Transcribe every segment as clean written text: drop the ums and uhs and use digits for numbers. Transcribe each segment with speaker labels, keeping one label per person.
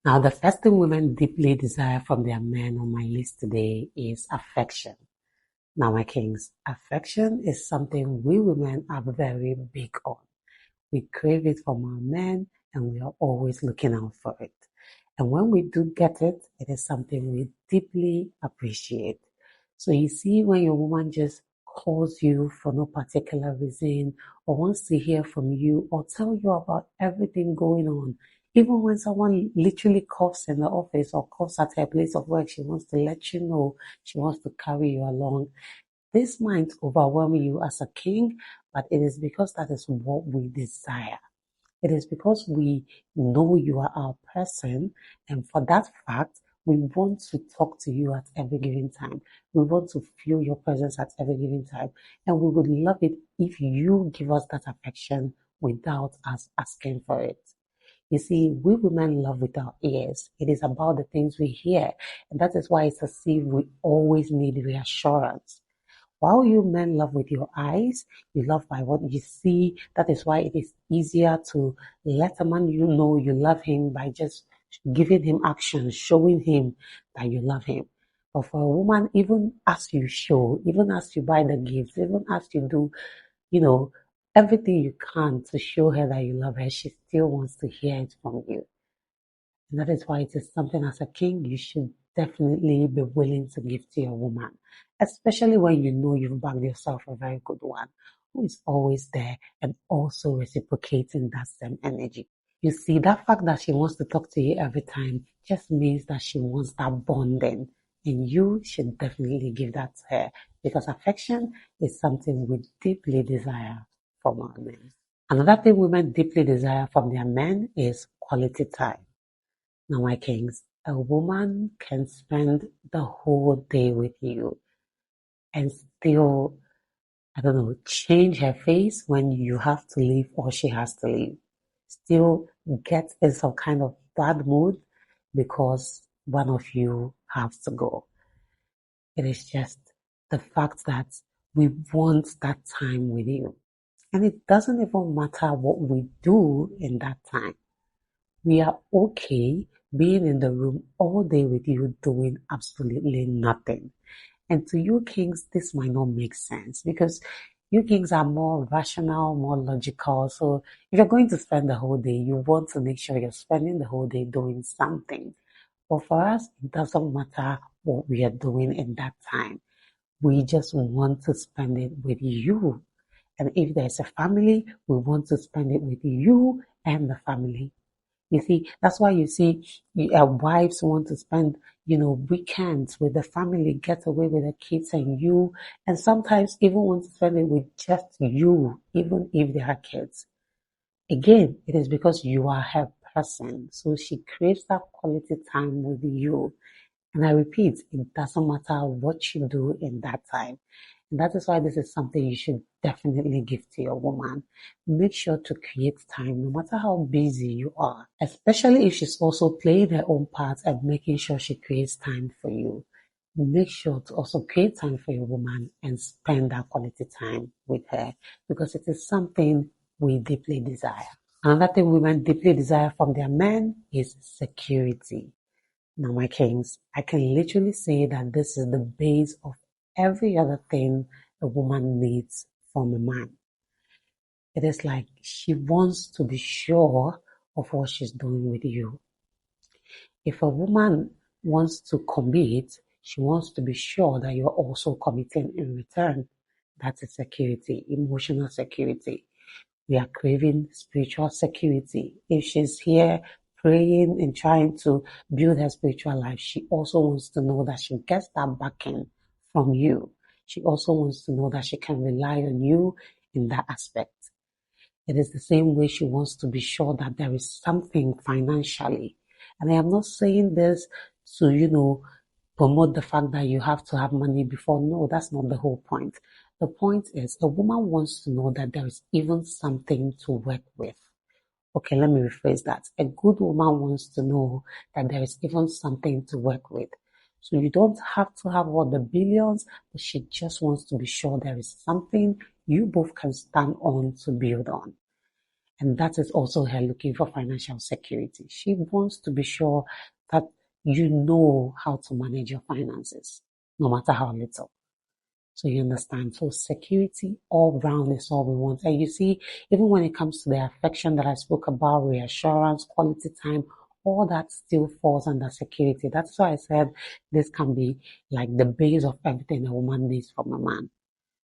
Speaker 1: Now, the first thing women deeply desire from their men on my list today is affection. Now, my kings, affection is something we women are very big on. We crave it from our men and we are always looking out for it. And when we do get it, it is something we deeply appreciate. So you see, when your woman just calls you for no particular reason or wants to hear from you or tell you about everything going on, even when someone literally coughs in the office or coughs at her place of work, she wants to let you know, she wants to carry you along. This might overwhelm you as a king, but it is because that is what we desire. It is because we know you are our person, and for that fact, we want to talk to you at every given time. We want to feel your presence at every given time, and we would love it if you give us that affection without us asking for it. You see, we women love with our ears. It is about the things we hear, and that is why it's as if we always need reassurance. While you men love with your eyes, you love by what you see. That is why it is easier to let a man you know you love him by just giving him action, showing him that you love him. But for a woman, even as you show, even as you buy the gifts, even as you do, you know, everything you can to show her that you love her, she still wants to hear it from you. And that is why it is something as a king you should definitely be willing to give to your woman, especially when you know you've bagged yourself a very good one who is always there and also reciprocating that same energy. You see, that fact that she wants to talk to you every time just means that she wants that bonding. And you should definitely give that to her because affection is something we deeply desire from our men. Another thing women deeply desire from their men is quality time. Now, my kings, a woman can spend the whole day with you and still, I don't know, change her face when you have to leave or she has to leave. Still get in some kind of bad mood because one of you has to go. It is just the fact that we want that time with you. And it doesn't even matter what we do in that time. We are okay being in the room all day with you doing absolutely nothing. And to you kings, this might not make sense because you kings are more rational, more logical. So if you're going to spend the whole day, you want to make sure you're spending the whole day doing something. But for us, it doesn't matter what we are doing in that time. We just want to spend it with you. And if there's a family, we want to spend it with you and the family. You see, that's why you see wives want to spend, weekends with the family, get away with the kids and you, and sometimes even want to spend it with just you, even if they are kids. Again, it is because you are her person. So she craves that quality time with you. And I repeat, it doesn't matter what you do in that time. And that is why this is something you should definitely give to your woman. Make sure to create time, no matter how busy you are, especially if she's also playing her own part and making sure she creates time for you. Make sure to also create time for your woman and spend that quality time with her because it is something we deeply desire. Another thing women deeply desire from their men is security. Now, my kings, I can literally say that this is the base of every other thing a woman needs from a man. It is like she wants to be sure of what she's doing with you. If a woman wants to commit, she wants to be sure that you're also committing in return. That is security, emotional security. We are craving spiritual security. If she's here praying and trying to build her spiritual life, she also wants to know that she gets that backing from you. She also wants to know that she can rely on you in that aspect. It is the same way she wants to be sure that there is something financially. And I am not saying this to, promote the fact that you have to have money before. No, that's not the whole point. The point is a woman wants to know that there is even something to work with. Okay, let me rephrase that. A good woman wants to know that there is even something to work with. So you don't have to have all the billions, but she just wants to be sure there is something you both can stand on to build on. And that is also her looking for financial security. She wants to be sure that you know how to manage your finances, no matter how little. So you understand. So security all round is all we want. And you see, even when it comes to the affection that I spoke about, reassurance, quality time, all that still falls under security. That's why I said this can be like the base of everything a woman needs from a man.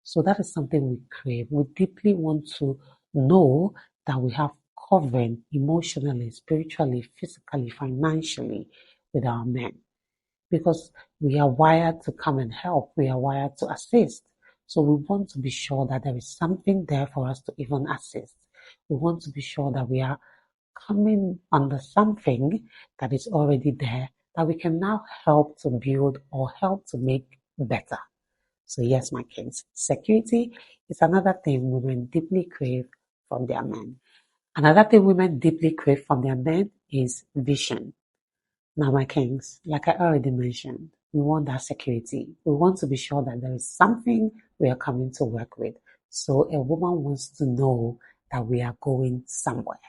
Speaker 1: So that is something we crave. We deeply want to know that we have covering emotionally, spiritually, physically, financially with our men, because we are wired to come and help. We are wired to assist. So we want to be sure that there is something there for us to even assist. We want to be sure that we are coming under something that is already there that we can now help to build or help to make better. So yes, my kids, security is another thing women deeply crave from their men. Another thing women deeply crave from their men is vision. Now, my kings, like I already mentioned, we want that security. We want to be sure that there is something we are coming to work with. So a woman wants to know that we are going somewhere.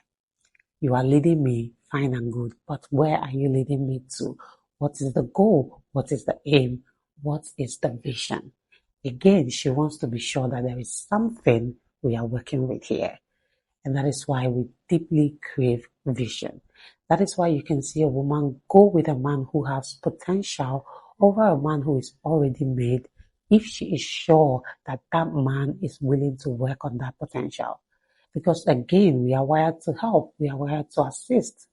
Speaker 1: You are leading me, fine and good, but where are you leading me to? What is the goal? What is the aim? What is the vision? Again, she wants to be sure that there is something we are working with here. And that is why we deeply crave vision. That is why you can see a woman go with a man who has potential over a man who is already made, if she is sure that that man is willing to work on that potential. Because again, we are wired to help. We are wired to assist.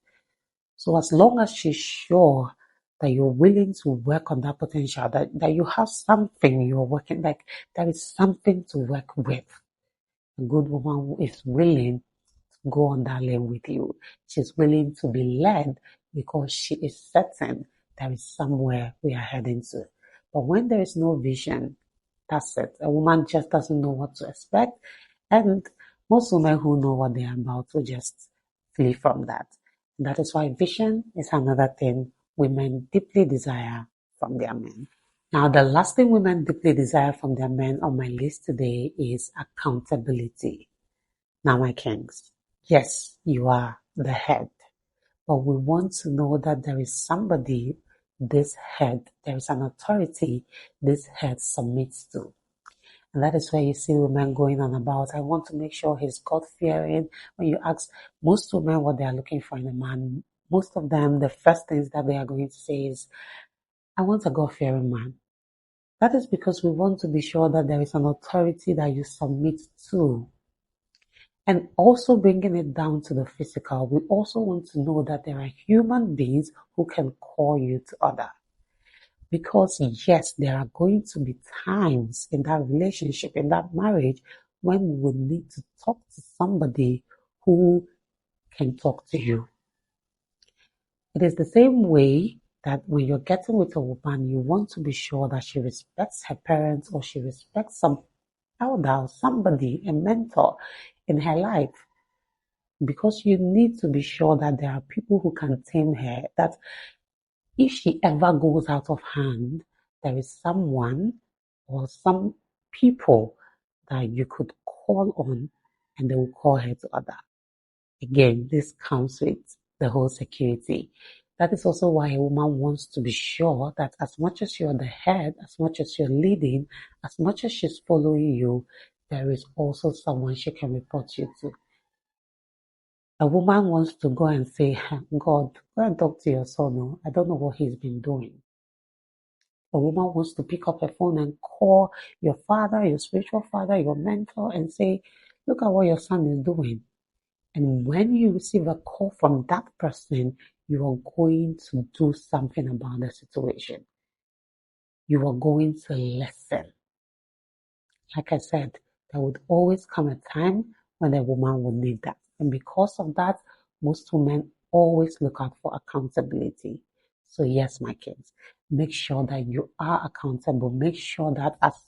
Speaker 1: So as long as she's sure that you're willing to work on that potential, that you have something you're working, like there is something to work with. A good woman is willing to go on that lane with you. She's willing to be led because she is certain there is somewhere we are heading to. But when there is no vision, that's it. A woman just doesn't know what to expect. And most women who know what they are about will just flee from that. And that is why vision is another thing women deeply desire from their men. Now, the last thing women deeply desire from their men on my list today is accountability. Now, my kings, yes, you are the head, but we want to know that there is somebody, this head, there is an authority this head submits to. And that is where you see women going on about, I want to make sure he's God-fearing. When you ask most women what they are looking for in a man, most of them, the first things that they are going to say is, I want a God-fearing man. That is because we want to be sure that there is an authority that you submit to. And also bringing it down to the physical, we also want to know that there are human beings who can call you to order. Because yes, there are going to be times in that relationship, in that marriage, when we will need to talk to somebody who can talk to you. It is the same way that when you're getting with a woman, you want to be sure that she respects her parents or she respects some elder or somebody, a mentor in her life. Because you need to be sure that there are people who can tame her, that if she ever goes out of hand, there is someone or some people that you could call on and they will call her to order. Again, this comes with the whole security. That is also why a woman wants to be sure that as much as you're the head, as much as you're leading, as much as she's following you, there is also someone she can report you to. A woman wants to go and say, God, go and talk to your son. No, I don't know what he's been doing. A woman wants to pick up a phone and call your father, your spiritual father, your mentor, and say, look at what your son is doing. And when you receive a call from that person, you are going to do something about the situation. You are going to listen. Like I said, there would always come a time when a woman would need that. And because of that, most women always look out for accountability. So yes, my kids, make sure that you are accountable. Make sure that as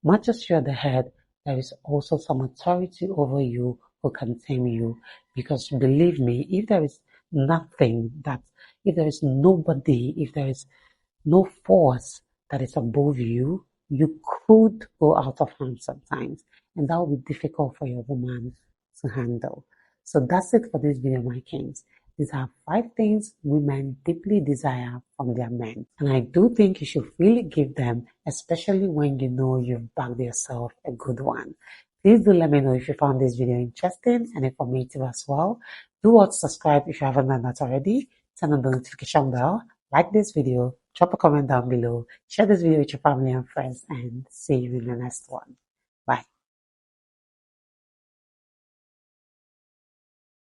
Speaker 1: much as you're the head, there is also some authority over you who can tame you. Because believe me, if there is nothing that, if there is nobody, if there is no force that is above you, you could go out of hand sometimes. And that will be difficult for your woman to handle. So that's it for this video, my kings. These are 5 things women deeply desire from their men. And I do think you should really give them, especially when you know you've bagged yourself a good one. Please do let me know if you found this video interesting and informative as well. Do watch, subscribe if you haven't done that already. Turn on the notification bell. Like this video. Drop a comment down below. Share this video with your family and friends. And see you in the next one. Bye.